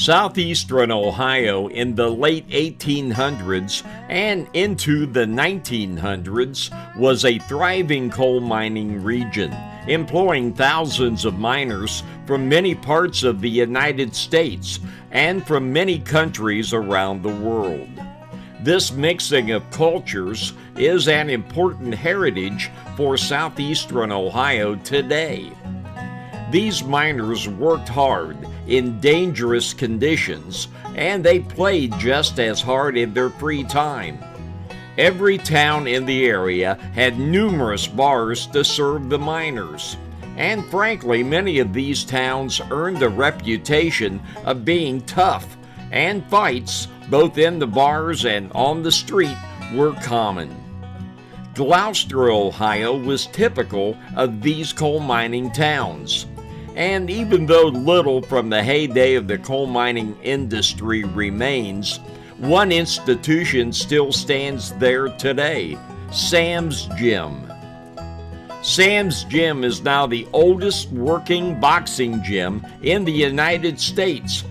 Southeastern Ohio in the late 1800s and into the 1900s was a thriving coal mining region, employing thousands of miners from many parts of the United States and from many countries around the world. This mixing of cultures is an important heritage for Southeastern Ohio today. These miners worked hard in dangerous conditions, and they played just as hard in their free time. Every town in the area had numerous bars to serve the miners, and frankly, many of these towns earned a reputation of being tough, and fights, both in the bars and on the street, were common. Glouster, Ohio was typical of these coal mining towns. And even though little from the heyday of the coal mining industry remains, one institution still stands there today: Sam's Gym. Sam's Gym is now the oldest working boxing gym in the United States.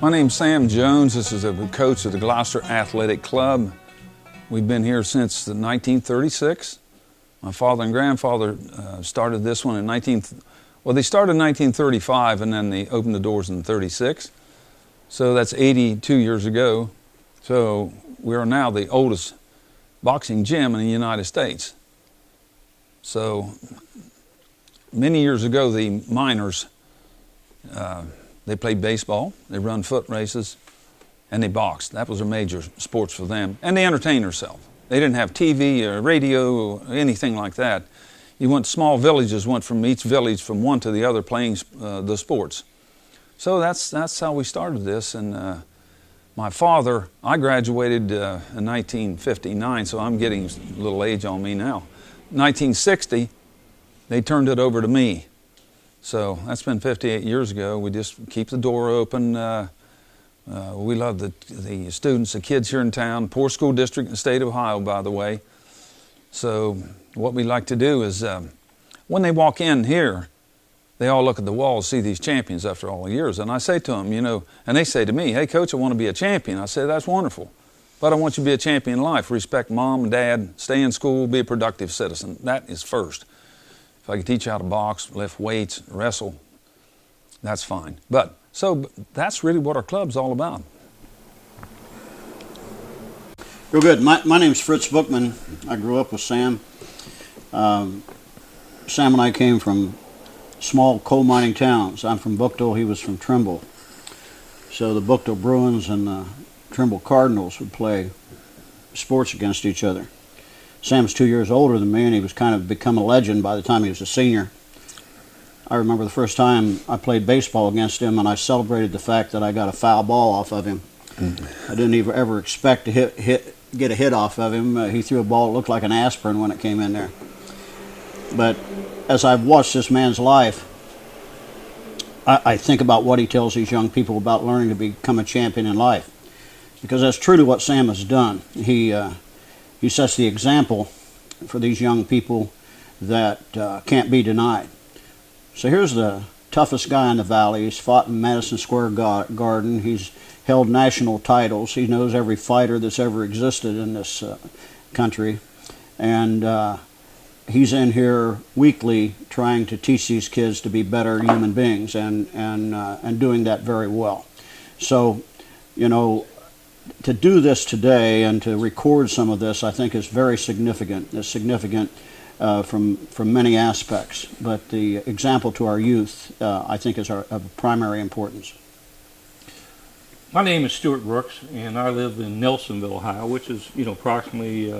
My name's Sam Jones. This is the coach of the Glouster Athletic Club. We've been here since 1936. My father and grandfather started this one in they started in 1935, and then they opened the doors in 36. So that's 82 years ago. So we are now the oldest boxing gym in the United States. So many years ago, the miners, they played baseball, they run foot races, and they boxed. That was their major sports for them. And they entertained themselves. They didn't have TV or radio or anything like that. Small villages went from each village from one to the other playing the sports. So that's how we started this. And my father, I graduated in 1959, so I'm getting a little age on me now. 1960, they turned it over to me. So that's been 58 years ago. We just keep the door open. We love the students, the kids here in town. Poor school district in the state of Ohio, by the way. So what we like to do is when they walk in here, they all look at the wall, see these champions after all the years. And I say to them, and they say to me, "Hey, Coach, I want to be a champion." I say, "That's wonderful. But I want you to be a champion in life. Respect mom and dad, stay in school, be a productive citizen. That is first. If I can teach you how to box, lift weights, wrestle, that's fine." So that's really what our club's all about. Real good. My name's Fritz Bookman. I grew up with Sam. Sam and I came from small coal mining towns. I'm from Buchtel, he was from Trimble. So the Buchtel Bruins and the Trimble Cardinals would play sports against each other. Sam's 2 years older than me, and he was kind of become a legend by the time he was a senior. I remember the first time I played baseball against him, and I celebrated the fact that I got a foul ball off of him. I didn't even ever expect to get a hit off of him. He threw a ball that looked like an aspirin when it came in there. But as I've watched this man's life, I think about what he tells these young people about learning to become a champion in life, because that's truly what Sam has done. He sets the example for these young people that can't be denied. So here's the toughest guy in the valley. He's fought in Madison Square Garden. He's held national titles. He knows every fighter that's ever existed in this country. And he's in here weekly trying to teach these kids to be better human beings, and doing that very well. So, to do this today and to record some of this, I think is very significant. It's significant from many aspects, but the example to our youth, I think, is of primary importance. My name is Stuart Brooks, and I live in Nelsonville, Ohio, which is approximately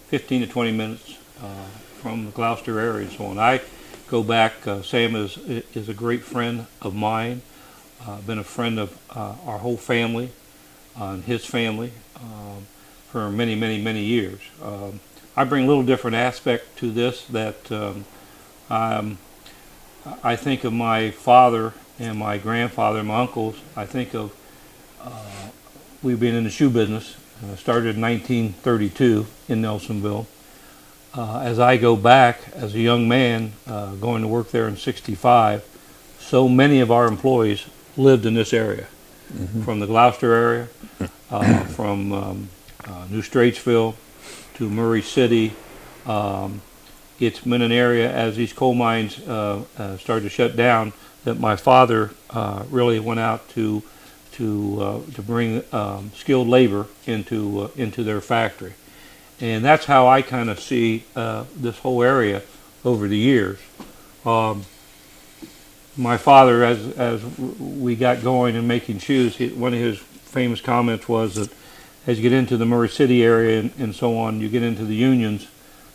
15 to 20 minutes from the Glouster area and so on. I go back. Sam is a great friend of mine. been a friend of our whole family and his family for many, many, many years. I bring a little different aspect to this that I think of my father and my grandfather and my uncles. I think of we've been in the shoe business. Started in 1932 in Nelsonville. As I go back as a young man, going to work there in '65, so many of our employees lived in this area, from the Glouster area, from New Straitsville to Murray City. It's been an area, as these coal mines started to shut down, that my father really went out to bring skilled labor into their factory. And that's how I kind of see this whole area over the years. My father, as we got going and making shoes, one of his famous comments was that as you get into the Murray City area and so on, you get into the unions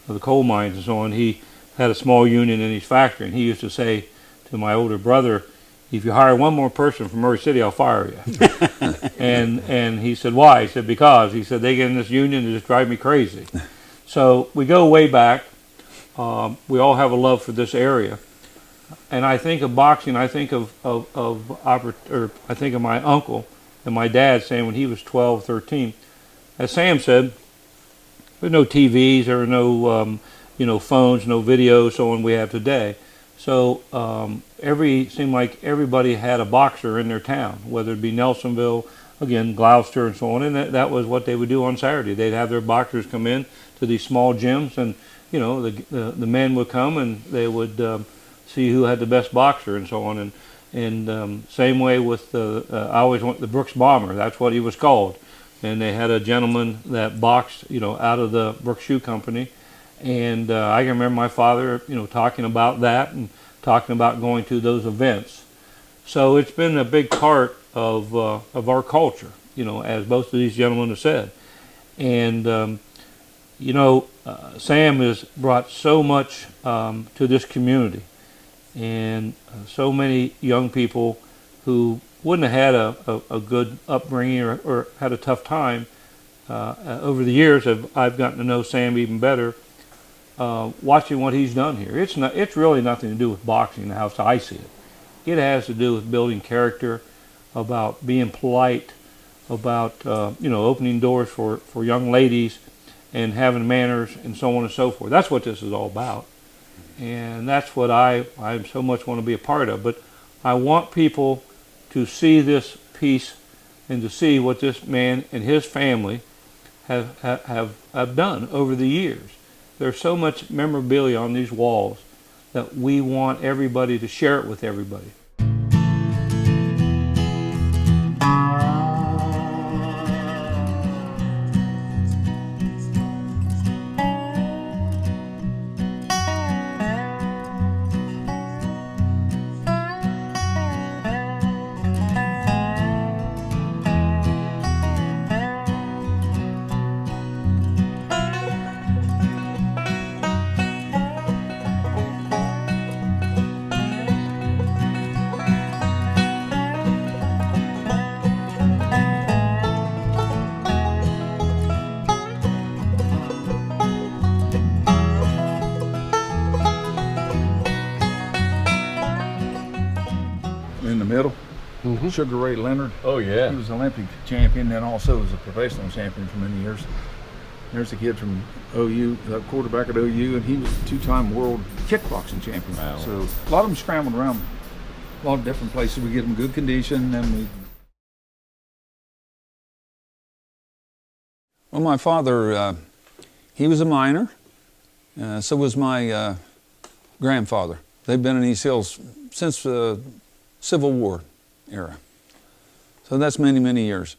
of the coal mines and so on. He had a small union in his factory, and he used to say to my older brother, "If you hire one more person from Murray City, I'll fire you." and he said, "Why?" He said, "Because," he said, "they get in this union and just drive me crazy." So we go way back. We all have a love for this area. And I think of boxing, I think I think of my uncle and my dad saying when he was 12, 13, as Sam said, there were no TVs, there were no phones, no videos, so on we have today. So seemed like everybody had a boxer in their town, whether it be Nelsonville, again, Glouster, and so on. And that was what they would do on Saturday. They'd have their boxers come in to these small gyms, and the men would come and they would see who had the best boxer and so on. And same way with I always went the Brooks Bomber. That's what he was called. And they had a gentleman that boxed, out of the Brooks Shoe Company. And I can remember my father, talking about that and talking about going to those events. So it's been a big part of our culture, as both of these gentlemen have said. And Sam has brought so much to this community, and so many young people who wouldn't have had a good upbringing or had a tough time. Over the years, I've gotten to know Sam even better. Watching what he's done here, it's really nothing to do with boxing, how I see it. It has to do with building character, about being polite, about opening doors for young ladies, and having manners, and so on and so forth. That's what this is all about, and that's what I so much want to be a part of. But I want people to see this piece and to see what this man and his family have done over the years. There's so much memorabilia on these walls that we want everybody to share it with everybody. In the middle, Sugar Ray Leonard. Oh, yeah. He was Olympic champion and also was a professional champion for many years. There's a kid from OU, the quarterback at OU, and he was a two-time world kickboxing champion. Wow. So a lot of them scrambled around a lot of different places. We get them good condition, and Well, my father, he was a miner. So was my grandfather. They've been in East Hills since the Civil War era. So that's many, many years.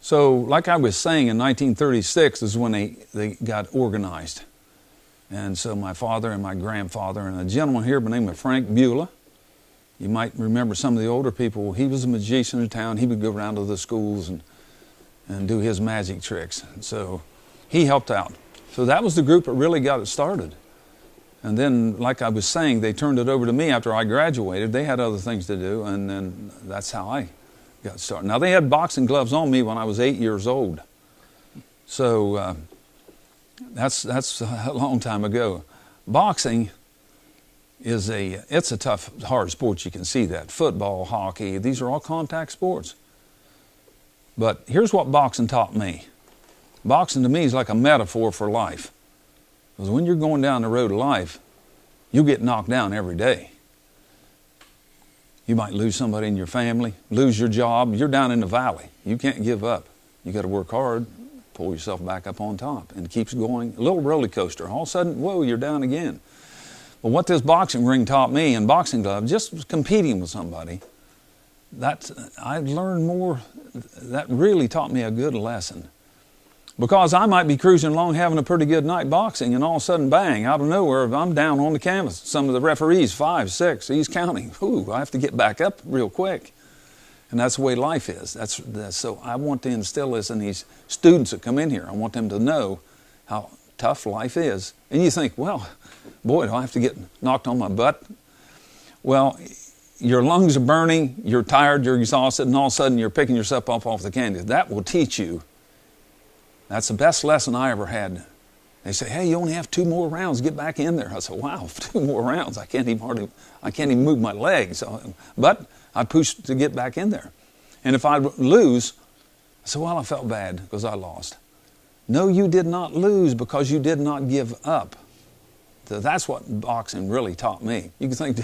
So like I was saying, in 1936 is when they got organized. And so my father and my grandfather and a gentleman here by the name of Frank Beulah, you might remember some of the older people, he was a magician in town. He would go around to the schools and do his magic tricks. And so he helped out. So that was the group that really got it started. And then, like I was saying, they turned it over to me after I graduated. They had other things to do, and then that's how I got started. Now, they had boxing gloves on me when I was 8 years old. So that's a long time ago. Boxing is it's a tough, hard sport. You can see that. Football, hockey, these are all contact sports. But here's what boxing taught me. Boxing to me is like a metaphor for life. Because when you're going down the road of life, you get knocked down every day. You might lose somebody in your family, lose your job. You're down in the valley. You can't give up. You got to work hard, pull yourself back up on top, and it keeps going. A little roller coaster. All of a sudden, whoa, you're down again. But what this boxing ring taught me, and boxing gloves, just competing with somebody, I learned more. That really taught me a good lesson. Because I might be cruising along having a pretty good night boxing, and all of a sudden, bang, out of nowhere, I'm down on the canvas. Some of the referees, 5, 6, he's counting. Ooh, I have to get back up real quick. And that's the way life is. So I want to instill this in these students that come in here. I want them to know how tough life is. And you think, well, boy, do I have to get knocked on my butt? Well, your lungs are burning, you're tired, you're exhausted, and all of a sudden you're picking yourself up off the canvas. That will teach you. That's the best lesson I ever had. They say, hey, you only have 2 more rounds, get back in there. I said, wow, 2 more rounds. I can't even move my legs. But I pushed to get back in there. And if I lose, I said, well, I felt bad because I lost. No, you did not lose because you did not give up. So that's what boxing really taught me. You can think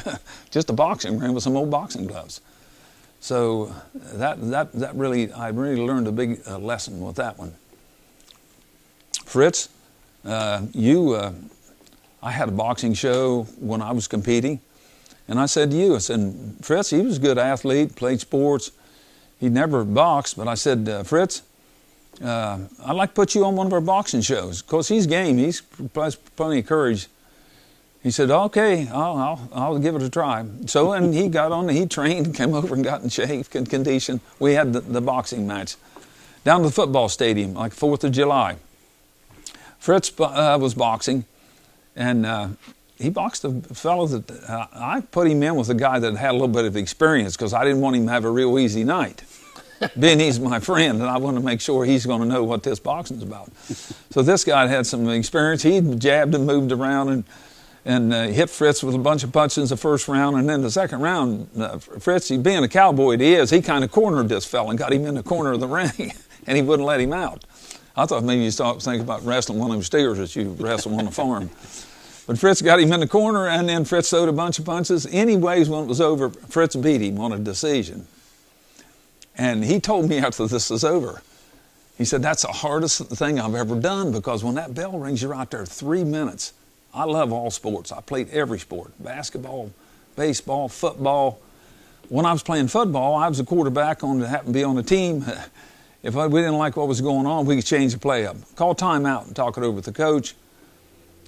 just a boxing ring with some old boxing gloves. So that really, I really learned a big lesson with that one. Fritz, I had a boxing show when I was competing, and I said to you, I said, Fritz, he was a good athlete, played sports. He never boxed, but I said, Fritz, I'd like to put you on one of our boxing shows. Of course, he's game. He's plenty of courage. He said, okay, I'll give it a try. So, and he got on, he trained, came over and got in shape and condition. We had the boxing match down to the football stadium, like 4th of July. Fritz was boxing, and he boxed a fellow that I put him in with a guy that had a little bit of experience because I didn't want him to have a real easy night. Being he's my friend, and I want to make sure he's going to know what this boxing's about. So this guy had some experience. He jabbed and moved around and hit Fritz with a bunch of punches the first round, and then the second round, Fritz, being a cowboy he kind of cornered this fella and got him in the corner of the ring, and he wouldn't let him out. I thought maybe you start thinking about wrestling one of them steers that you wrestle on the farm. But Fritz got him in the corner, and then Fritz throwed a bunch of punches. Anyways, when it was over, Fritz beat him on a decision. And he told me after this was over, he said, that's the hardest thing I've ever done, because when that bell rings, you're out there 3 minutes. I love all sports. I played every sport, basketball, baseball, football. When I was playing football, I was a quarterback happened to be on the team. If we didn't like what was going on, we could change the play up. Call timeout and talk it over with the coach.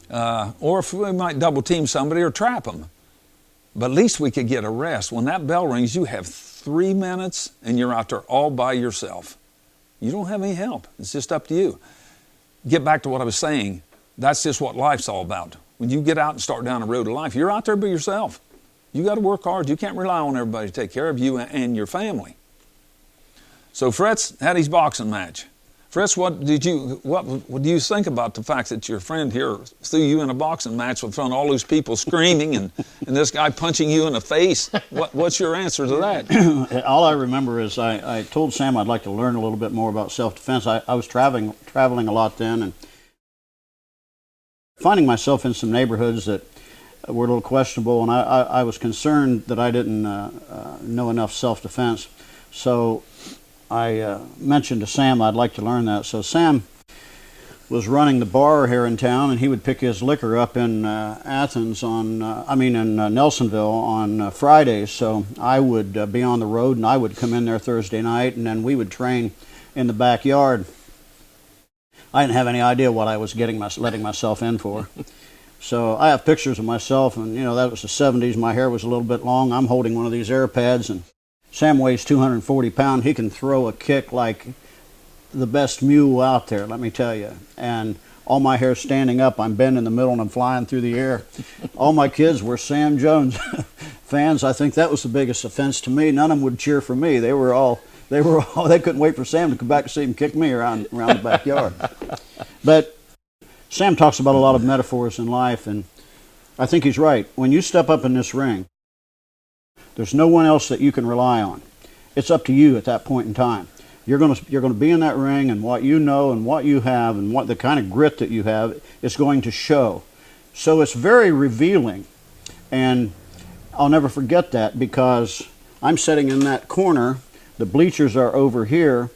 Or if we might double team somebody or trap them. But at least we could get a rest. When that bell rings, you have 3 minutes and you're out there all by yourself. You don't have any help. It's just up to you. Get back to what I was saying. That's just what life's all about. When you get out and start down the road of life, you're out there by yourself. You got to work hard. You can't rely on everybody to take care of you and your family. So Fritz had his boxing match. Fritz, what do you think about the fact that your friend here threw you in a boxing match in front of all those people screaming and this guy punching you in the face? What's your answer to that? All I remember is I told Sam I'd like to learn a little bit more about self-defense. I was traveling a lot then, and finding myself in some neighborhoods that were a little questionable, and I was concerned that I didn't know enough self-defense. So I mentioned to Sam I'd like to learn that. So Sam was running the bar here in town, and he would pick his liquor up in Athens in Nelsonville on Fridays. So I would be on the road, and I would come in there Thursday night, and then we would train in the backyard. I didn't have any idea what I was letting myself in for. So I have pictures of myself, and that was the 70s. My hair was a little bit long. I'm holding one of these air pads, and Sam weighs 240 pounds. He can throw a kick like the best mule out there, let me tell you. And all my hair standing up. I'm bent in the middle and I'm flying through the air. All my kids were Sam Jones fans. I think that was the biggest offense to me. None of them would cheer for me. They couldn't wait for Sam to come back to see him kick me around the backyard. But Sam talks about a lot of metaphors in life, and I think he's right. When you step up in this ring, there's no one else that you can rely on. It's up to you at that point in time. You're going to be in that ring, and what you know and what you have and what the kind of grit that you have is going to show. So it's very revealing, and I'll never forget that because I'm sitting in that corner. The bleachers are over here.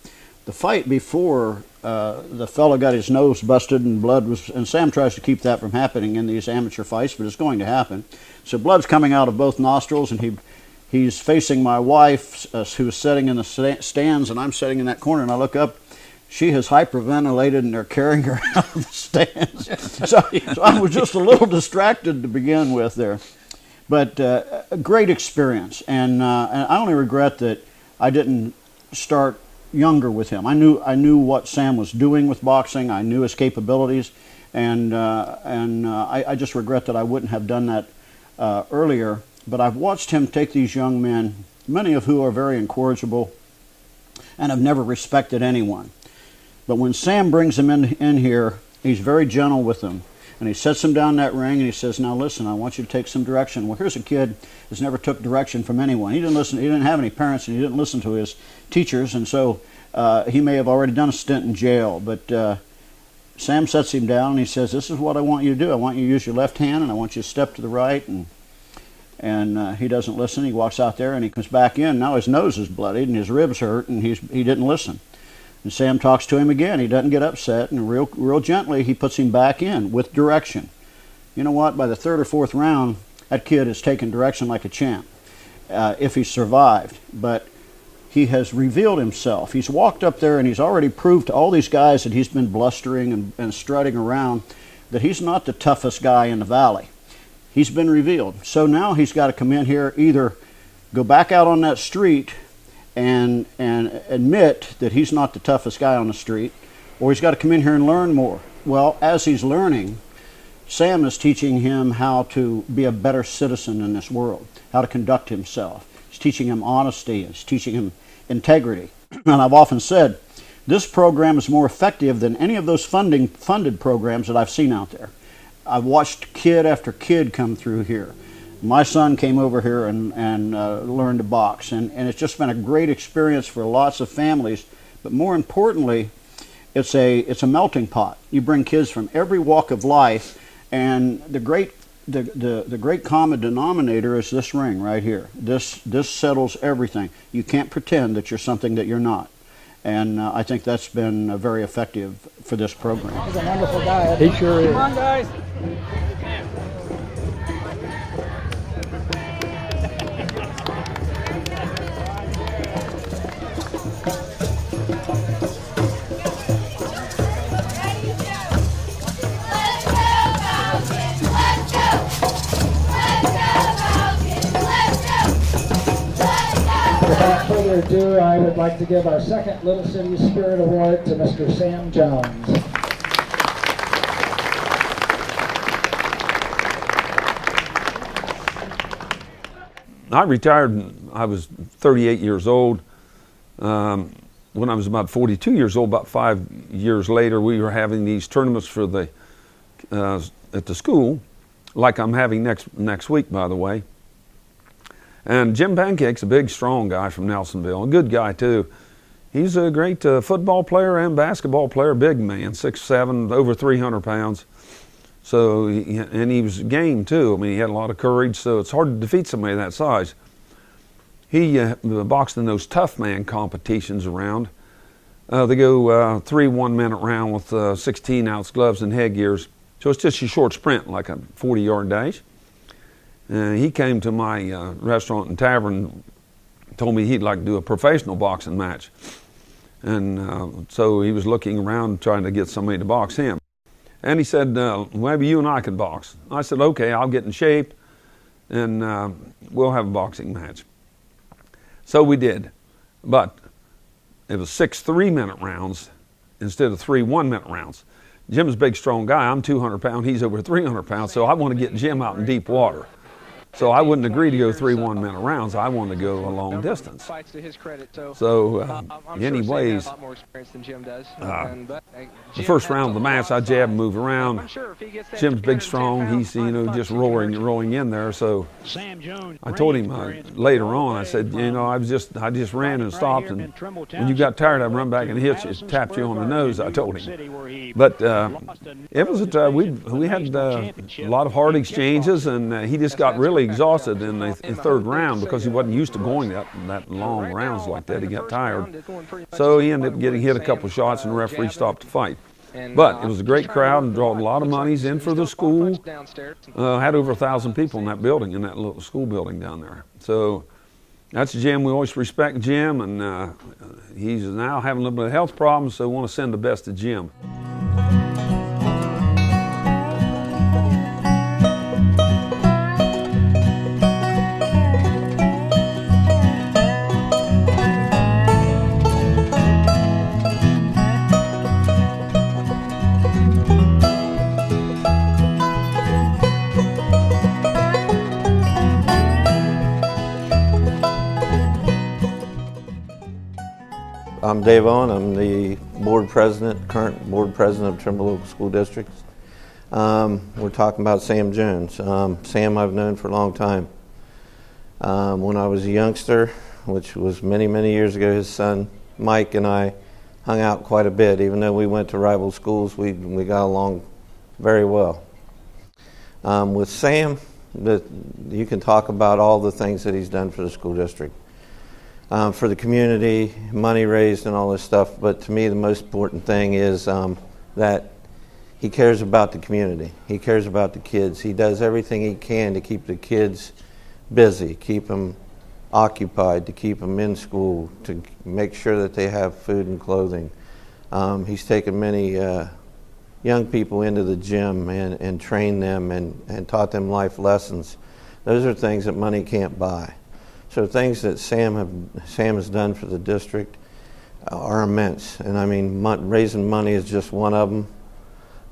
The fight before, the fellow got his nose busted and blood was, and Sam tries to keep that from happening in these amateur fights, but it's going to happen. So blood's coming out of both nostrils, and he's facing my wife, who's sitting in the stands, and I'm sitting in that corner, and I look up. She has hyperventilated, and they're carrying her out of the stands. So I was just a little distracted to begin with there. But a great experience, and I only regret that I didn't start younger with him. I knew what Sam was doing with boxing. I knew his capabilities, and I just regret that I wouldn't have done that earlier. But I've watched him take these young men, many of who are very incorrigible and have never respected anyone. But when Sam brings them in here, he's very gentle with them. And he sets them down that ring and he says, now listen, I want you to take some direction. Well, here's a kid who's never took direction from anyone. He didn't listen. He didn't have any parents, and he didn't listen to his teachers. And so he may have already done a stint in jail. But Sam sets him down and he says, this is what I want you to do. I want you to use your left hand, and I want you to step to the right. And he doesn't listen. He walks out there and he comes back in. Now his nose is bloodied and his ribs hurt, and he didn't listen. And Sam talks to him again. He doesn't get upset, and real gently he puts him back in with direction. You know what? By the third or fourth round, that kid has taken direction like a champ, if he survived. But he has revealed himself. He's walked up there and he's already proved to all these guys that he's been blustering and strutting around that he's not the toughest guy in the valley. He's been revealed. So now he's got to come in here, either go back out on that street and admit that he's not the toughest guy on the street, or he's got to come in here and learn more. Well, as he's learning, Sam is teaching him how to be a better citizen in this world, how to conduct himself. He's teaching him honesty. He's teaching him integrity. And I've often said, this program is more effective than any of those funded programs that I've seen out there. I've watched kid after kid come through here. My son came over here and learned to box, and it's just been a great experience for lots of families. But more importantly, it's a melting pot. You bring kids from every walk of life, and the great common denominator is this ring right here. This settles everything. You can't pretend that you're something that you're not. And I think that's been very effective for this program. He's a wonderful guy. He sure is. Come on, guys. Without further ado, I would like to give our second Little City Spirit Award to Mr. Sam Jones. I retired, I was 38 years old. When I was about 42 years old, about 5 years later, we were having these tournaments for the at the school, like I'm having next week, by the way. And Jim Pancake's a big, strong guy from Nelsonville, a good guy too. He's a great football player and basketball player, big man, 6'7", over 300 pounds. So, and he was game too. I mean, he had a lot of courage, so it's hard to defeat somebody that size. He boxed in those tough man competitions around. They go 3 1-minute round with 16-ounce gloves and headgears. So it's just a short sprint, like a 40-yard dash. He came to my restaurant and tavern, told me he'd like to do a professional boxing match. And so he was looking around trying to get somebody to box him. And he said, maybe you and I can box. I said, okay, I'll get in shape and we'll have a boxing match. So we did. But it was 6 3-minute rounds instead of 3 1-minute rounds. Jim's a big, strong guy. I'm 200 pounds. He's over 300 pounds. So I want to get Jim out in deep water. So I wouldn't agree to go 3 one-minute rounds. I wanted to go a long distance. So anyways, the first round of the match, I jab and move around. Jim's big, strong. He's, just rolling in there. So I told him later on, I said, I just ran and stopped, and when you got tired, I'd run back and hit you, tapped you on the nose, I told him. But it was we had a lot of hard exchanges, and he just got really exhausted in the third round because he wasn't used to going that long rounds like that. He got tired. So he ended up getting hit a couple shots, and the referee stopped the fight. But it was a great crowd and drawed a lot of monies in for the school. Had over 1,000 people in that building, in that little school building down there. So that's Jim. We always respect Jim, and he's now having a little bit of health problems, so we want to send the best to Jim. I'm Dave Owen. I'm the current board president of Trimble Local School Districts. We're talking about Sam Jones. Sam I've known for a long time. When I was a youngster, which was many, many years ago, his son Mike and I hung out quite a bit. Even though we went to rival schools, we got along very well. With Sam, you can talk about all the things that he's done for the school district. For the community, money raised and all this stuff, but to me the most important thing is that he cares about the community. He cares about the kids. He does everything he can to keep the kids busy, keep them occupied, to keep them in school, to make sure that they have food and clothing. He's taken many young people into the gym and trained them and taught them life lessons. Those are things that money can't buy. So things that Sam has done for the district are immense. And I mean, raising money is just one of them,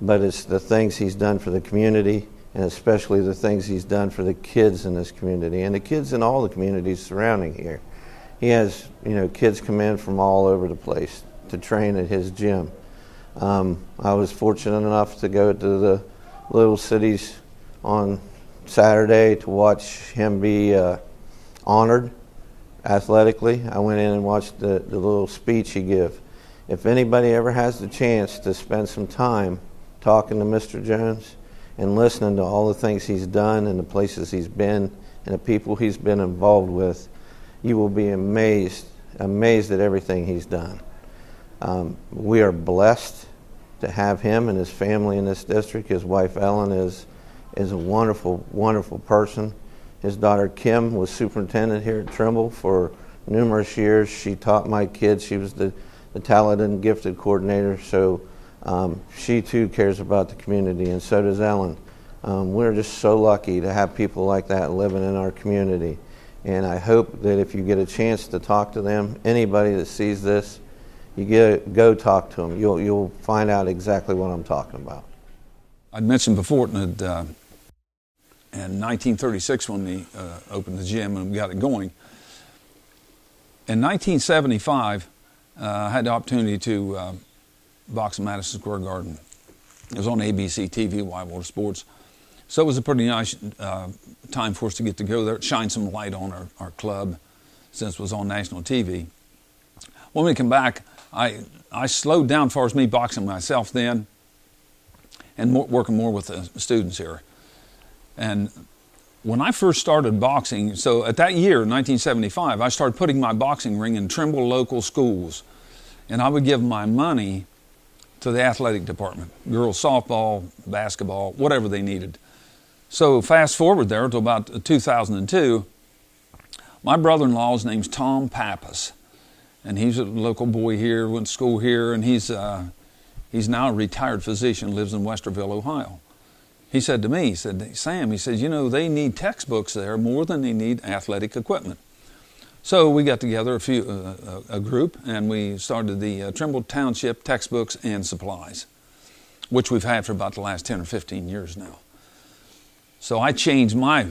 but it's the things he's done for the community, and especially the things he's done for the kids in this community and the kids in all the communities surrounding here. He has, kids come in from all over the place to train at his gym. I was fortunate enough to go to the Little Cities on Saturday to watch him be honored athletically. I went in and watched the little speech he gave. If anybody ever has the chance to spend some time talking to Mr. Jones and listening to all the things he's done and the places he's been and the people he's been involved with, you will be amazed at everything he's done. We are blessed to have him and his family in this district. His wife Ellen is a wonderful, wonderful person. His daughter Kim was superintendent here at Trimble for numerous years. She taught my kids. She was the talented and gifted coordinator. So she too cares about the community, and so does Ellen. We're just so lucky to have people like that living in our community. And I hope that if you get a chance to talk to them, anybody that sees this, go talk to them. You'll find out exactly what I'm talking about. I'd mentioned before that in 1936 when we opened the gym and got it going. In 1975, I had the opportunity to box in Madison Square Garden. It was on ABC TV, Whitewater Sports. So it was a pretty nice time for us to get to go there, shine some light on our club since it was on national TV. When we come back, I slowed down as far as me boxing myself then and working more with the students here. And when I first started boxing, so at that year, 1975, I started putting my boxing ring in Trimble local schools. And I would give my money to the athletic department, girls softball, basketball, whatever they needed. So fast forward there to about 2002, my brother-in-law's name's Tom Pappas. And he's a local boy here, went to school here, and he's now a retired physician, lives in Westerville, Ohio. He said to me, he said, Sam, he says, they need textbooks there more than they need athletic equipment. So we got together a group, and we started the Trimble Township Textbooks and Supplies. which we've had for about the last 10 or 15 years now. So I changed my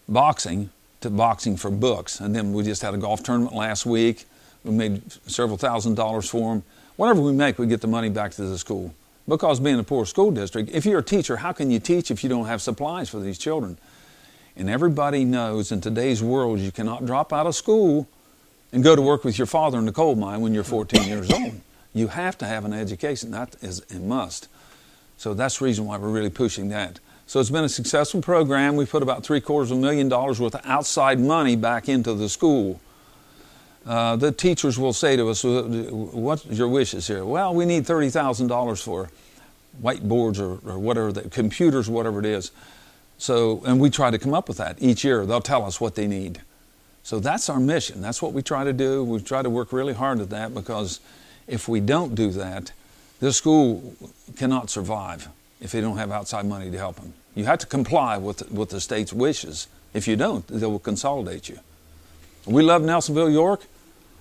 boxing to boxing for books. And then we just had a golf tournament last week. We made several $1,000s for them. Whatever we make, we get the money back to the school. Because being a poor school district, if you're a teacher, how can you teach if you don't have supplies for these children? And everybody knows in today's world you cannot drop out of school and go to work with your father in the coal mine when you're 14 years old. You have to have an education. That is a must. So that's the reason why we're really pushing that. So it's been a successful program. We put about $750,000 worth of outside money back into the school. The teachers will say to us, "What's your wishes here?" "Well, we need $30,000 for whiteboards or whatever, computers, whatever it is." So, and we try to come up with that each year. They'll tell us what they need. So that's our mission. That's what we try to do. We try to work really hard at that, because if we don't do that, this school cannot survive if they don't have outside money to help them. You have to comply with the state's wishes. If you don't, they will consolidate you. We love Nelsonville, York.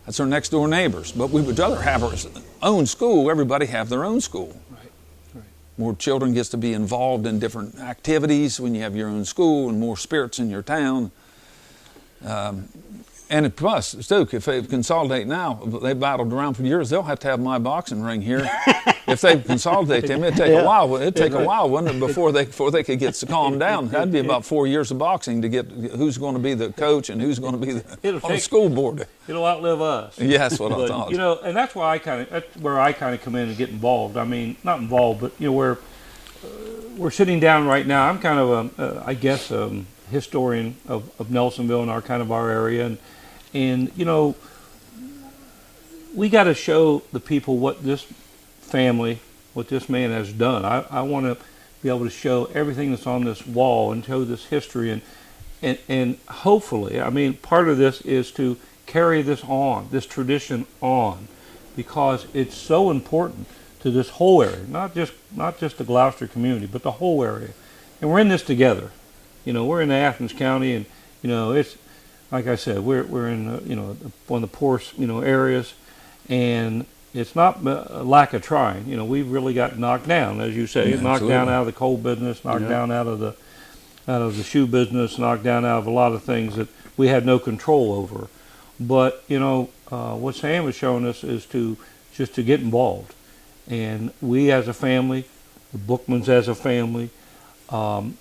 That's our next door neighbors. But we would rather have our own school. Everybody have their own school. More children gets to be involved in different activities when you have your own school, and more spirits in your town. And plus, Stoke, if they consolidate now, they've battled around for years, they'll have to have my boxing ring here. If they consolidate them, it'd take a while. It'd take a while, wouldn't it, before they could get calmed down? That'd be about 4 years of boxing to get who's going to be the coach and who's going to be the school board. It'll outlive us. Yeah, that's what I thought. You know, and that's where I kind of come in and get involved. I mean, not involved, but you know, we're sitting down right now. I'm kind of I guess historian of Nelsonville and our area, and you know, we got to show the people what this family, what this man has done. I want to be able to show everything that's on this wall and show this history, and hopefully, I mean, part of this is to carry this on, this tradition on, because it's so important to this whole area, not just the Glouster community, but the whole area. And we're in this together. You know, we're in Athens County, and you know, it's like I said, we're in you know, one of the poorest, you know, areas, and it's not a lack of trying. You know, we've really got knocked down, as you say, knocked down out of the coal business, knocked down out of the shoe business, knocked down out of a lot of things that we had no control over. But you know, what Sam has shown us is just to get involved. And we as a family, the Bookmans as a family,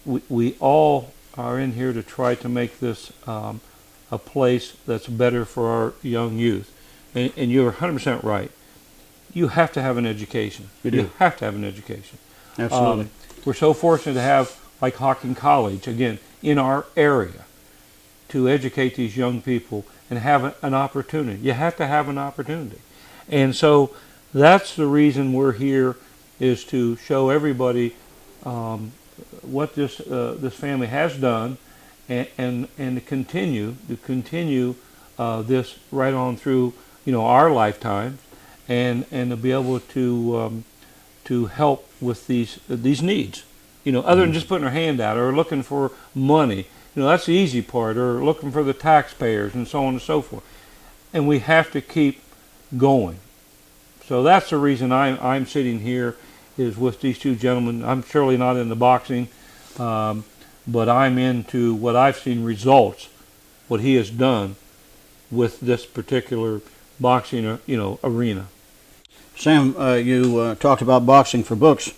we all are in here to try to make this a place that's better for our young youth. And you're 100% right. You have to have an education. You have to have an education. Absolutely. We're so fortunate to have, like Hocking College, again, in our area, to educate these young people and have an opportunity. You have to have an opportunity. And so that's the reason we're here, is to show everybody what this family has done, and to continue this right on through, you know, our lifetime, and to be able to help with these needs. You know, other than just putting our hand out or looking for money. You know, that's the easy part, or looking for the taxpayers and so on and so forth. And we have to keep going. So that's the reason I'm sitting here, is with these two gentlemen. I'm surely not into boxing, but I'm into what I've seen results, what he has done with this particular boxing, you know, arena. Sam, you talked about boxing for books.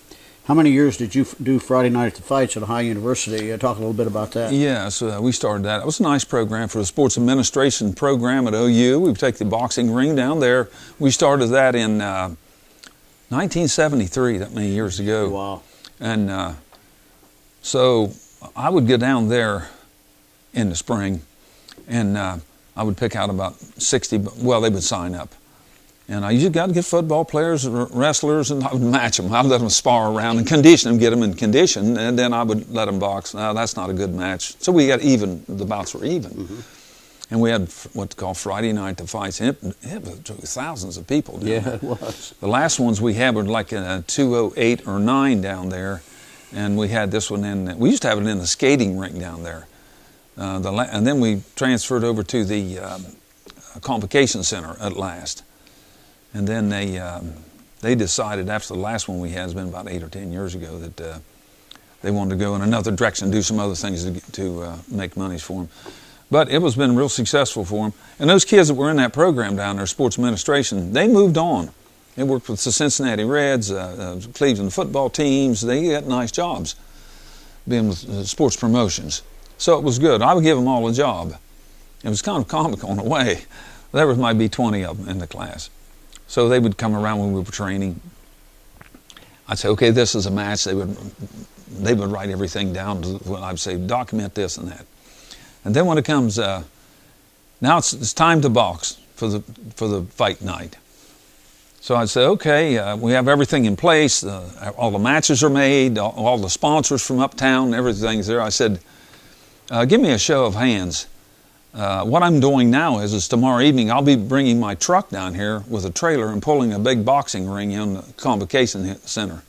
How many years did you do Friday Night at the Fights at Ohio University? Talk a little bit about that. Yeah, so we started that. It was a nice program for the sports administration program at OU. We take the boxing ring down there. We started that in 1973, that many years ago. Wow. And so I would go down there in the spring, and I would pick out about 60, well, they would sign up. And I usually got to get football players, wrestlers, and I would match them. I'd let them spar around and condition them, get them in condition, and then I would let them box. Now, that's not a good match. So we got even, the bouts were even. Mm-hmm. And we had what's called Friday Night the Fights. It drew thousands of people down there. It was. The last ones we had were like a 208 or 9 down there. And we had this one we used to have it in the skating rink down there. And then we transferred over to the Convocation Center at last. And then they decided after the last one we had, it's been about 8 or 10 years ago, that they wanted to go in another direction, do some other things to make monies for them. But it was been real successful for them. And those kids that were in that program down there, sports administration, they moved on. They worked with the Cincinnati Reds, Cleveland football teams. They got nice jobs being with sports promotions. So it was good. I would give them all a job. It was kind of comical in a way. There might be 20 of them in the class. So they would come around when we were training. I'd say, okay, this is a match. They would write everything down. I'd say, document this and that. And then when it comes, now it's time to box for the fight night. So I'd say, okay, we have everything in place. All the matches are made. All the sponsors from uptown, everything's there. I said, give me a show of hands. What I'm doing now is tomorrow evening I'll be bringing my truck down here with a trailer and pulling a big boxing ring in the convocation center.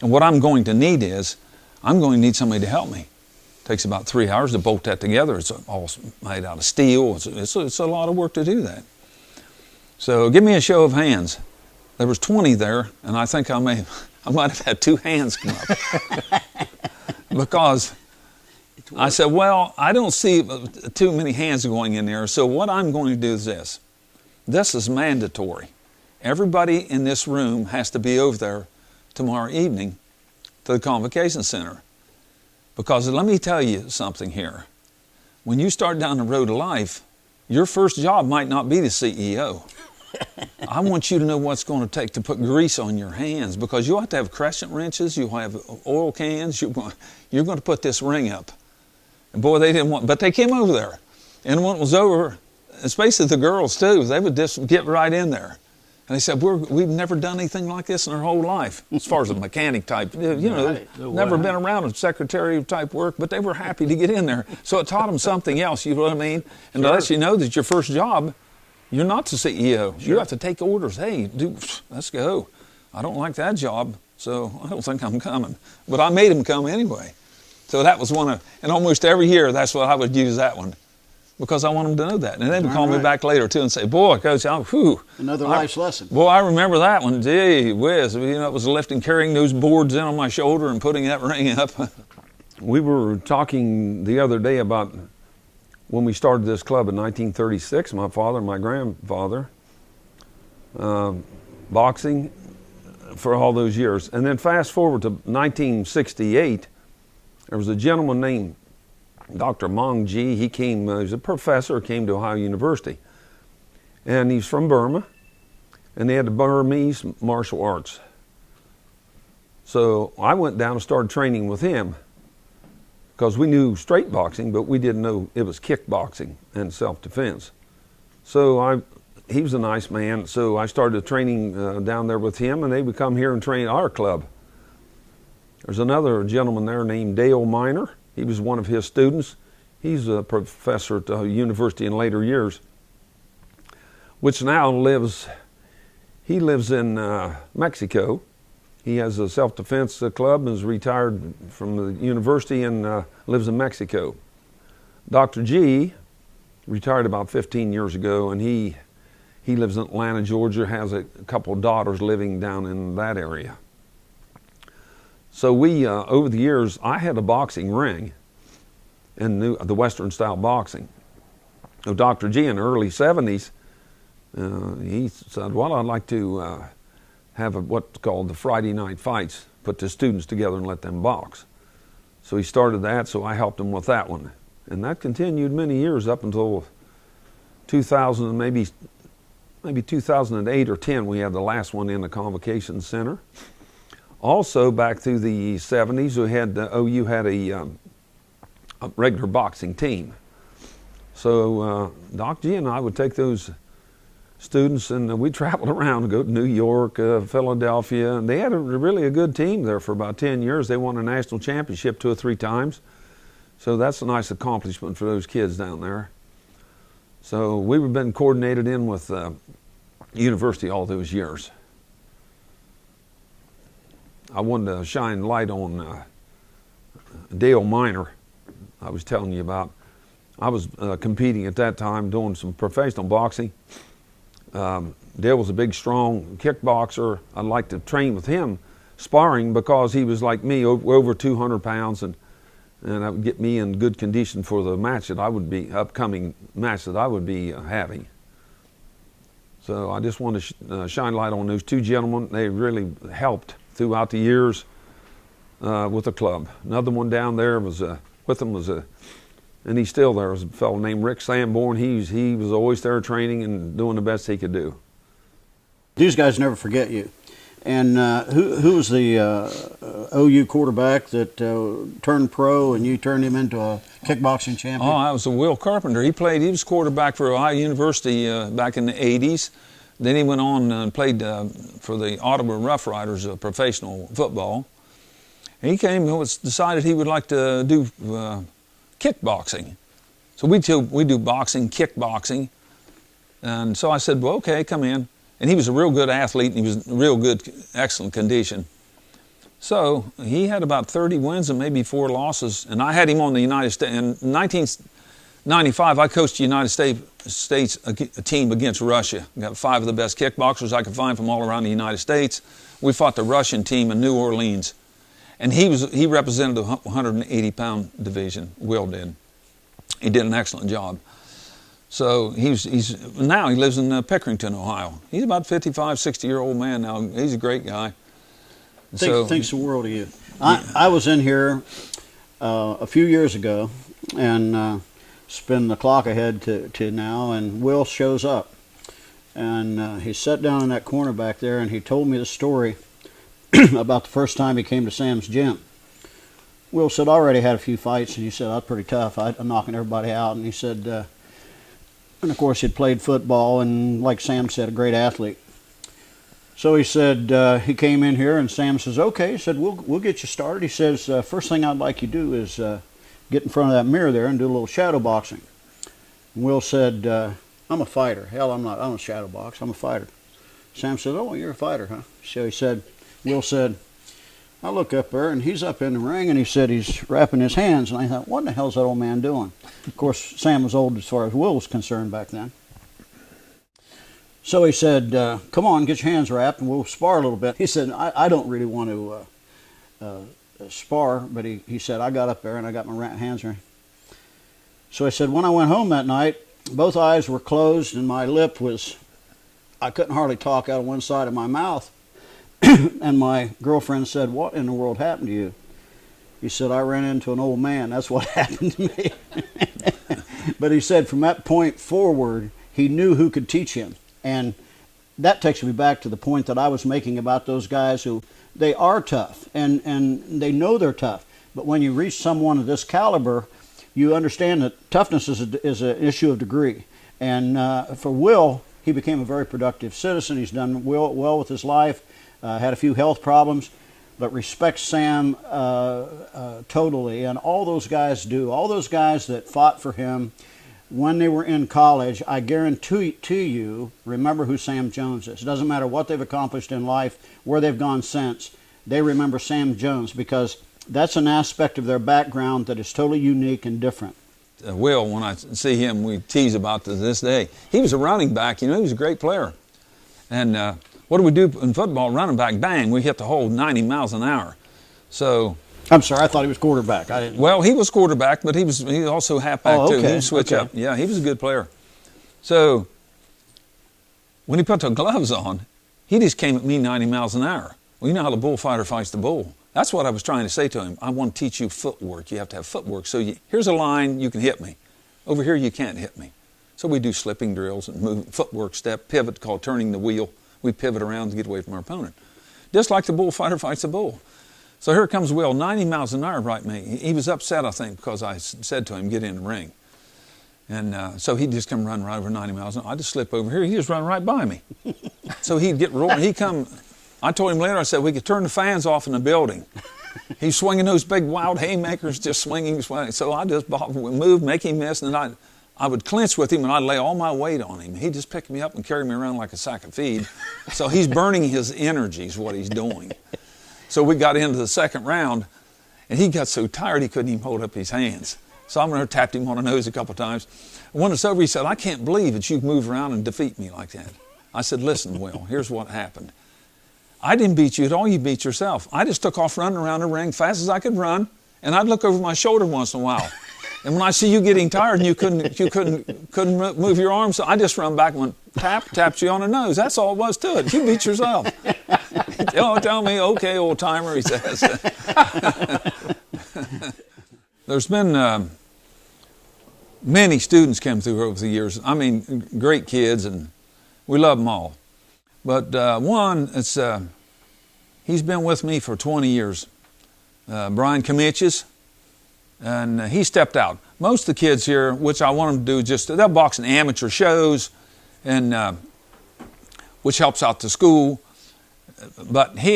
And what I'm going to need is, I'm going to need somebody to help me. It takes about 3 hours to bolt that together. It's all made out of steel. It's a lot of work to do that. So give me a show of hands. There was 20 there, and I think I might have had 2 hands come up. Because I said, well, I don't see too many hands going in there, so what I'm going to do is this. This is mandatory. Everybody in this room has to be over there tomorrow evening to the convocation center. Because let me tell you something here. When you start down the road of life, your first job might not be the CEO. I want you to know what's going to take to put grease on your hands, because you'll have to have crescent wrenches, you'll have oil cans, you're going to put this ring up. And boy, they didn't want, but they came over there. And when it was over, especially the girls too, they would just get right in there. And they said, we've never done anything like this in our whole life, as far as a mechanic type, never been around a secretary type work, but they were happy to get in there. So it taught them something else, you know what I mean? And to let you know that your first job, you're not the CEO. Sure. You have to take orders. Hey, let's go. I don't like that job, so I don't think I'm coming. But I made them come anyway. So that was and almost every year, that's what I would use that one, because I want them to know that. And they would call me back later, too, and say, boy, Coach, another life's lesson. Boy, I remember that one. Gee whiz. It was lifting, carrying those boards in on my shoulder and putting that ring up. We were talking the other day about when we started this club in 1936, my father and my grandfather, boxing for all those years. And then fast forward to 1968, there was a gentleman named Dr. Mong Ji. He came, he was a professor, came to Ohio University. And he's from Burma, and they had the Burmese martial arts. So I went down and started training with him, because we knew straight boxing, but we didn't know it was kickboxing and self-defense. So he was a nice man, so I started training down there with him, and they would come here and train our club. There's another gentleman there named Dale Miner. He was one of his students. He's a professor at the university in later years, which now lives in Mexico. He has a self-defense club and is retired from the university and lives in Mexico. Dr. G retired about 15 years ago, and he lives in Atlanta, Georgia, has a couple of daughters living down in that area. So we, over the years, I had a boxing ring in the Western style boxing. So Dr. G in the early 70s, he said, well, I'd like to have what's called the Friday night fights, put the students together and let them box. So he started that, so I helped him with that one. And that continued many years up until 2000, maybe 2008 or 10, we had the last one in the Convocation Center. Also, back through the 70s, we had OU had a regular boxing team. So Doc G and I would take those students, and we traveled around to go to New York, Philadelphia, and they had really a good team there for about 10 years. They won a national championship 2 or 3 times. So that's a nice accomplishment for those kids down there. So we've been coordinated in with university all those years. I wanted to shine light on Dale Miner, I was telling you about. I was competing at that time, doing some professional boxing. Dale was a big, strong kickboxer. I'd like to train with him, sparring, because he was like me, over 200 pounds, and that would get me in good condition for the match that I would be, upcoming match that I would be having. So I just want to shine light on those two gentlemen. They really helped throughout the years with the club. Another one down there was with them was and he's still there, was a fellow named Rick Sanborn. He was always there training and doing the best he could do. These guys never forget you. And who was the OU quarterback that turned pro and you turned him into a kickboxing champion? Oh, that was Will Carpenter. He was quarterback for Ohio University back in the 80s. Then he went on and played for the Ottawa Rough Riders, professional football. And he came and decided he would like to do kickboxing. So we do boxing, kickboxing. And so I said, well, okay, come in. And he was a real good athlete, and he was in real good, excellent condition. So he had about 30 wins and maybe 4 losses. And I had him on the United States. In 1995, I coached the United States a team against Russia. Got 5 of the best kickboxers I could find from all around the United States. We fought the Russian team in New Orleans. And he represented the 180-pound division, Will did. He did an excellent job. So now he lives in Pickerington, Ohio. He's about 55, 60-year-old man now. He's a great guy. Thinks the world of you. I was in here a few years ago and spin the clock ahead to now, and Will shows up. And he sat down in that corner back there, and he told me the story about the first time he came to Sam's gym. Will said, I already had a few fights, and he said, I was pretty tough. I'm knocking everybody out. And he said, and of course he'd played football, and like Sam said, a great athlete. So he said, he came in here, and Sam says, okay. He said, we'll get you started. He says, first thing I'd like you to do is get in front of that mirror there and do a little shadow boxing. And Will said, I'm a fighter. Hell, I'm not. I don't shadow box. I'm a fighter. Sam said, oh, you're a fighter, huh? So he said, Will said, I look up there, and he's up in the ring, and he said he's wrapping his hands. And I thought, what in the hell's that old man doing? Of course, Sam was old as far as Will was concerned back then. So he said, come on, get your hands wrapped, and we'll spar a little bit. He said, I don't really want to spar, but he said, I got up there, and I got my hands ready. So I said, when I went home that night, both eyes were closed, and my lip was, I couldn't hardly talk out of one side of my mouth. And my girlfriend said, what in the world happened to you? He said, I ran into an old man. That's what happened to me. But he said from that point forward, he knew who could teach him. And that takes me back to the point that I was making about those guys who, they are tough, and they know they're tough. But when you reach someone of this caliber, you understand that toughness is an issue of degree. And for Will, he became a very productive citizen. He's done well with his life. Had a few health problems, but respects Sam totally, and all those guys do. All those guys that fought for him when they were in college, I guarantee you, remember who Sam Jones is. It doesn't matter what they've accomplished in life, where they've gone since, they remember Sam Jones, because that's an aspect of their background that is totally unique and different. Will, when I see him, we tease about this day. He was a running back, he was a great player. And what do we do in football? Running back, bang, we hit the hole 90 miles an hour. So, I'm sorry, I thought he was quarterback. I didn't. Well, he was quarterback, but he was also halfback too. He would switch up. Yeah, he was a good player. So, when he put the gloves on, he just came at me 90 miles an hour. Well, you know how the bullfighter fights the bull. That's what I was trying to say to him. I want to teach you footwork. You have to have footwork. So here's a line, you can hit me. Over here, you can't hit me. So we do slipping drills and move, footwork, step, pivot, called turning the wheel. We pivot around to get away from our opponent. Just like the bullfighter fights the bull. So here comes Will, 90 miles an hour right me. He was upset, I think, because I said to him, get in the ring. And so he'd just come running right over 90 miles an hour. I'd just slip over here. He'd just run right by me. So he'd get rolling. He'd come. I told him later, I said, we could turn the fans off in the building. He's swinging those big wild haymakers, just swinging. So I just move, make him miss, and then I would clinch with him, and I'd lay all my weight on him. He'd just pick me up and carry me around like a sack of feed. So he's burning his energy is what he's doing. So we got into the second round, and he got so tired he couldn't even hold up his hands. So I tapped him on the nose a couple of times. When it's over, he said, I can't believe that you move around and defeat me like that. I said, listen, Will, here's what happened. I didn't beat you at all, you beat yourself. I just took off running around the ring fast as I could run, and I'd look over my shoulder once in a while. And when I see you getting tired and you couldn't move your arms, so I just run back and went, tapped you on the nose. That's all it was to it. You beat yourself. Tell me, okay, old timer, he says. There's been many students came through over the years. I mean, great kids, and we love them all. But one, he's been with me for 20 years. Brian Kamichis, and he stepped out. Most of the kids here, which I want them to do, they'll box in amateur shows, and which helps out the school. But he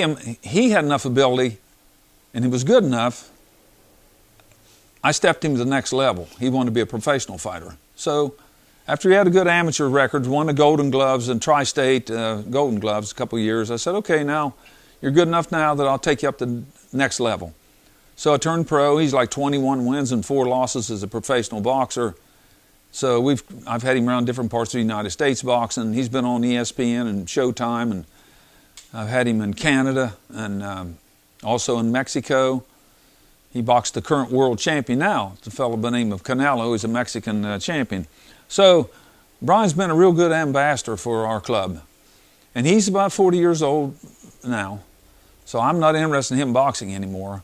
had enough ability, and he was good enough. I stepped him to the next level. He wanted to be a professional fighter. So after he had a good amateur record, won the Golden Gloves and Tri-State Golden Gloves a couple of years, I said, okay, now you're good enough now that I'll take you up to the next level. So I turned pro. He's like 21 wins and 4 losses as a professional boxer. So I've had him around different parts of the United States boxing. He's been on ESPN and Showtime, and I've had him in Canada and also in Mexico. He boxed the current world champion now. It's a fellow by the name of Canelo. He's a Mexican champion. So Brian's been a real good ambassador for our club. And he's about 40 years old now. So I'm not interested in him boxing anymore.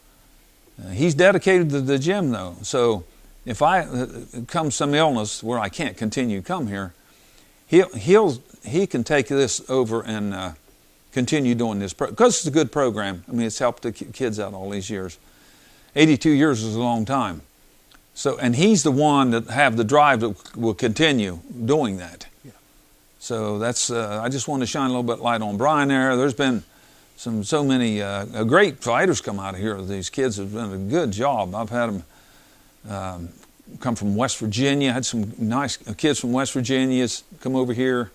He's dedicated to the gym, though. So if comes some illness where I can't continue to come here, he can take this over and continue doing this because it's a good program. I mean, it's helped the kids out all these years. 82 years is a long time. So, and he's the one that have the drive that will continue doing that. Yeah. So that's I just want to shine a little bit light on Brian there. There's been so many great fighters come out of here. These kids have done a good job. I've had them come from West Virginia. I had some nice kids from West Virginia come over here.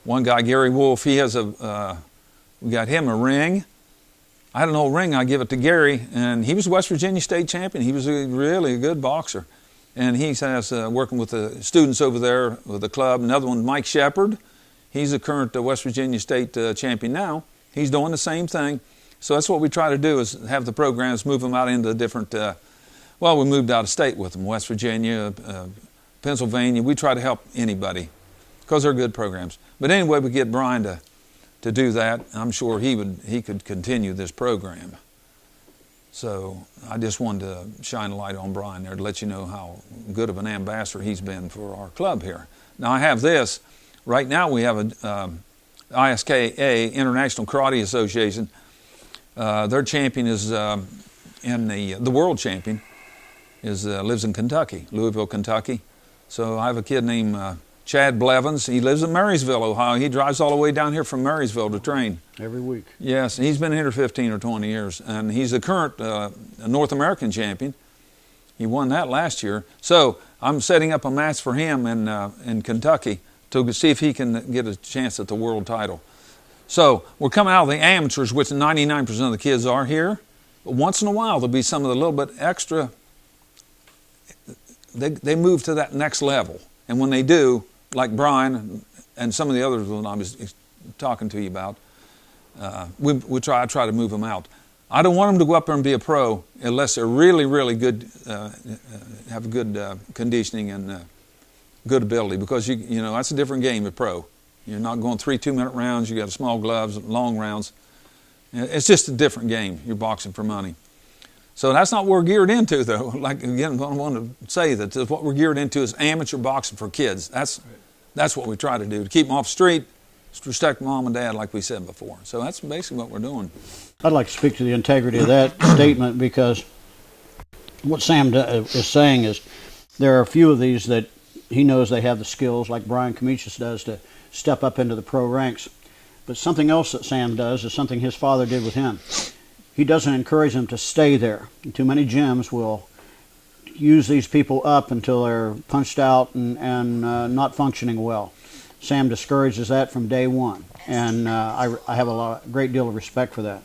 One guy, Gary Wolf, he has we got him a ring. I had an old ring, I give it to Gary, and he was West Virginia state champion. He was really a good boxer. And he has working with the students over there with the club. Another one, Mike Shepard. He's a current West Virginia state champion now. He's doing the same thing. So that's what we try to do, is have the programs, move them out into different, we moved out of state with them, West Virginia, Pennsylvania. We try to help anybody because they're good programs. But anyway, we get Brian to do that. I'm sure he could continue this program. So I just wanted to shine a light on Brian there to let you know how good of an ambassador he's been for our club here. Now I have this. Right now we have a ISKA, International Karate Association. Their champion is the world champion lives in Kentucky, Louisville, Kentucky. So I have a kid named Chad Blevins. He lives in Marysville, Ohio. He drives all the way down here from Marysville to train. Every week. Yes, he's been here 15 or 20 years, and he's the current North American champion. He won that last year. So I'm setting up a match for him in Kentucky to see if he can get a chance at the world title. So we're coming out of the amateurs, which 99% of the kids are here. But once in a while, there'll be some of the little bit extra. They move to that next level. And when they do, like Brian and some of the others that I was talking to you about, we try to move them out. I don't want them to go up there and be a pro unless they're really, really good, have good conditioning and good ability, because you know that's a different game with pro. You're not going 3 2-minute rounds. You got small gloves, long rounds. It's just a different game. You're boxing for money. So that's not what we're geared into, though. Like again, I want to say that what we're geared into is amateur boxing for kids. That's what we try to do, to keep them off the street, respect mom and dad, like we said before. So that's basically what we're doing. I'd like to speak to the integrity of that statement, because what Sam is saying is there are a few of these that he knows they have the skills, like Brian Kamichis does, to step up into the pro ranks. But something else that Sam does is something his father did with him. He doesn't encourage them to stay there. Too many gyms will use these people up until they're punched out and not functioning well. Sam discourages that from day one, and I have great deal of respect for that.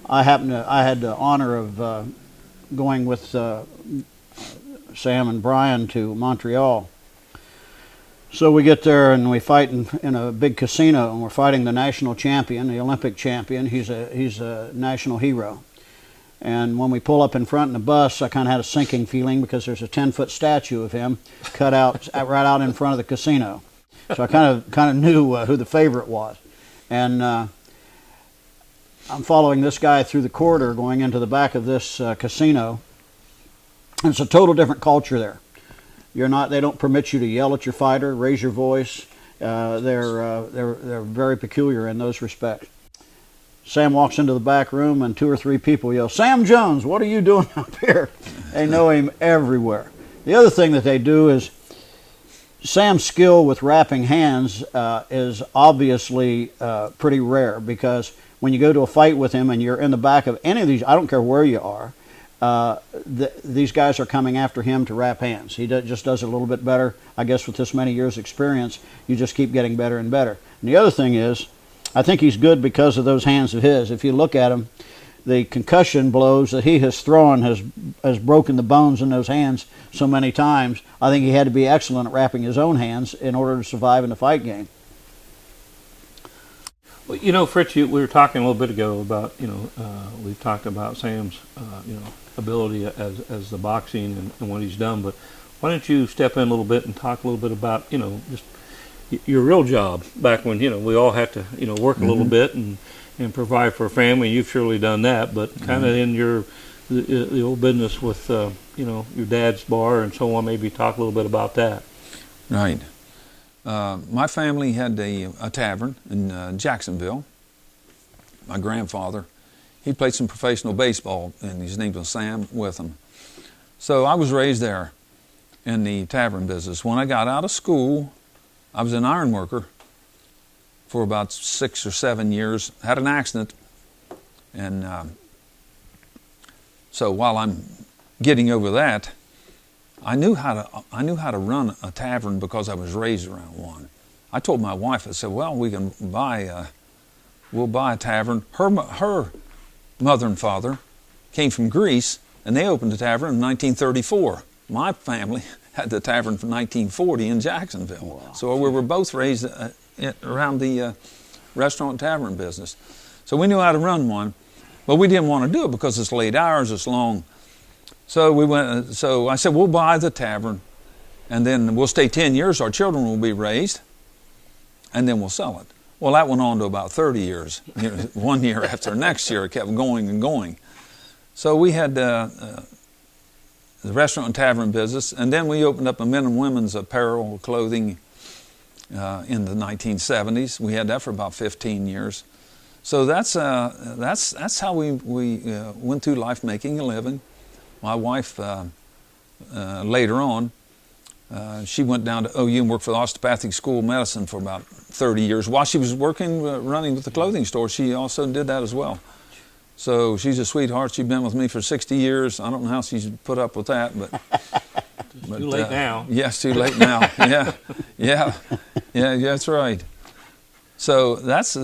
I had the honor of going with Sam and Brian to Montreal So we get there and we fight in a big casino, and we're fighting the national champion, the Olympic champion. He's a national hero. And when we pull up in front in the bus, I kind of had a sinking feeling because there's a 10-foot statue of him cut out right out in front of the casino. So I kind of knew who the favorite was. And I'm following this guy through the corridor going into the back of this casino. And it's a total different culture there. They don't permit you to yell at your fighter, raise your voice. They're very peculiar in those respects. Sam walks into the back room and 2 or 3 people yell, "Sam Jones, what are you doing up here?" They know him everywhere. The other thing that they do is Sam's skill with wrapping hands is obviously pretty rare, because when you go to a fight with him and you're in the back of any of these, I don't care where you are, these guys are coming after him to wrap hands. He just does it a little bit better. I guess with this many years experience, you just keep getting better and better. And the other thing is, I think he's good because of those hands of his. If you look at him, the concussion blows that he has thrown has broken the bones in those hands so many times. I think he had to be excellent at wrapping his own hands in order to survive in the fight game. Well, you know, Fritz, we were talking a little bit ago about, we've talked about Sam's, ability as the boxing and what he's done, but why don't you step in a little bit and talk a little bit about, just your real job back when, we all had to, work a little bit and provide for a family. You've surely done that, but kind of in the old business with, your dad's bar and so on, maybe talk a little bit about that. Right. My family had a tavern in Jacksonville. My grandfather, he played some professional baseball, and his name was Sam Witham. So I was raised there in the tavern business. When I got out of school, I was an iron worker for about 6 or 7 years. Had an accident, and so while I'm getting over that, I knew how to run a tavern because I was raised around one. I told my wife, I said, "Well, we'll buy a tavern." Her mother and father came from Greece, and they opened a tavern in 1934. My family had the tavern from 1940 in Jacksonville. Wow. So we were both raised around the restaurant and tavern business. So we knew how to run one, but we didn't want to do it because it's late hours, it's long. So we went. So I said, "We'll buy the tavern, and then we'll stay 10 years. Our children will be raised, and then we'll sell it." Well, that went on to about 30 years. 1 year after next year, it kept going and going. So we had the restaurant and tavern business, and then we opened up a men and women's apparel, clothing in the 1970s. We had that for about 15 years. So that's how we went through life making a living. My wife, later on, she went down to OU and worked for the Osteopathic School of Medicine for about 30 years. While she was working, running with the clothing store, she also did that as well. So she's a sweetheart. She's been with me for 60 years. I don't know how she's put up with that, but too late now. Yes, too late now. Yeah, that's right. So that's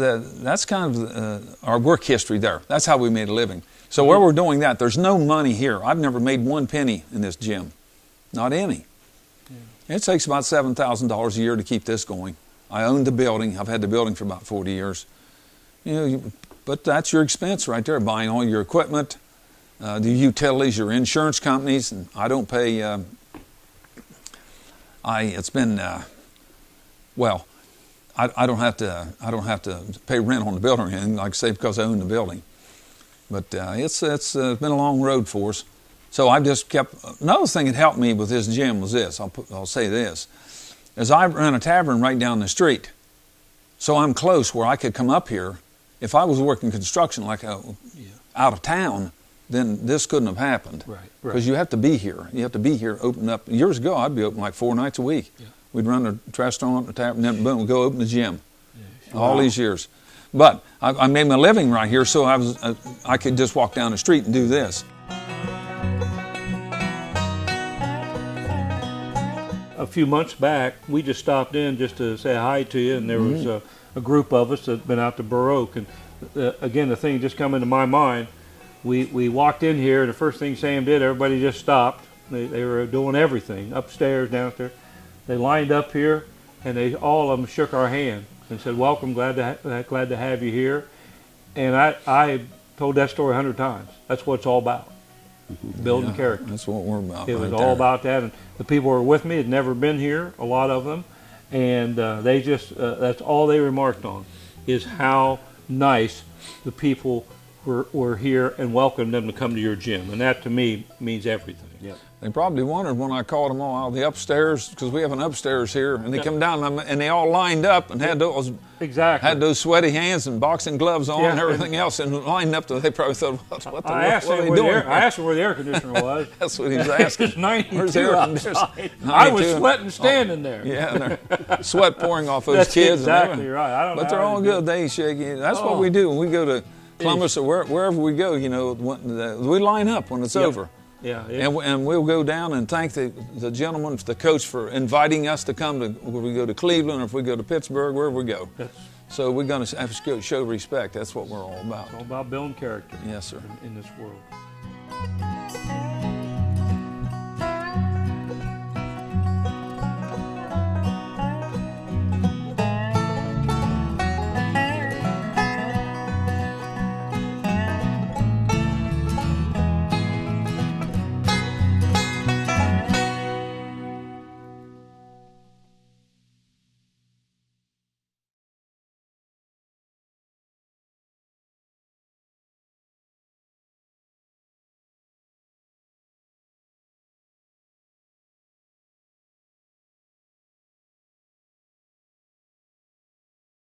kind of our work history there. That's how we made a living. So where we're doing that, there's no money here. I've never made 1 penny in this gym, not any. Yeah. It takes about $7,000 a year to keep this going. I own the building. I've had the building for about 40 years. But that's your expense right there, buying all your equipment, the utilities, your insurance companies. And I don't pay. It's been well. I don't have to pay rent on the building or anything, like I say, because I own the building. But it's been a long road for us. So I just kept. Another thing that helped me with this gym was this. I'll say this, is I ran a tavern right down the street, so I'm close where I could come up here. If I was working construction out of town, then this couldn't have happened. Right. Because you have to be here. You have to be here, open up. Years ago, I'd be open like 4 nights a week. Yeah. We'd run a restaurant, a tavern, and then boom, we'd go open the gym. Yeah, sure. All these years. But I made my living right here, so I could just walk down the street and do this. A few months back, we just stopped in just to say hi to you, and there was a group of us that had been out to Burr Oak. And again, the thing just come into my mind, we walked in here, and the first thing Sam did, everybody just stopped. They were doing everything, upstairs, downstairs. They lined up here, and all of them shook our hand and said, "Welcome, glad to have you here." And I told that story 100 times. That's what it's all about, building character. That's what we're about. It was right all there. about that, and the people who were with me had never been here, a lot of them, and they just, that's all they remarked on, is how nice the people were here and welcomed them to come to your gym. And that, to me, means everything. Yep. They probably wondered when I called them all out of the upstairs, because we have an upstairs here, and they come down and they all lined up and had those sweaty hands and boxing gloves on and everything else, and lined up. They probably thought, what are they doing? I asked him where the air conditioner was. That's what he was asking. It's 92 Where's the air outside. I was sweating standing there. Yeah, and sweat pouring off those That's kids. exactly right. I don't know but they're how all they do good. They shake it. That's what we do when we go to Columbus or wherever we go. You know, we line up when it's over. Yeah, and we'll go down and thank the gentleman, the coach, for inviting us to come to where we go to Cleveland, or if we go to Pittsburgh, wherever we go. So we're going to have to show respect. That's what we're all about. It's all about building character. Yes, sir. In this world.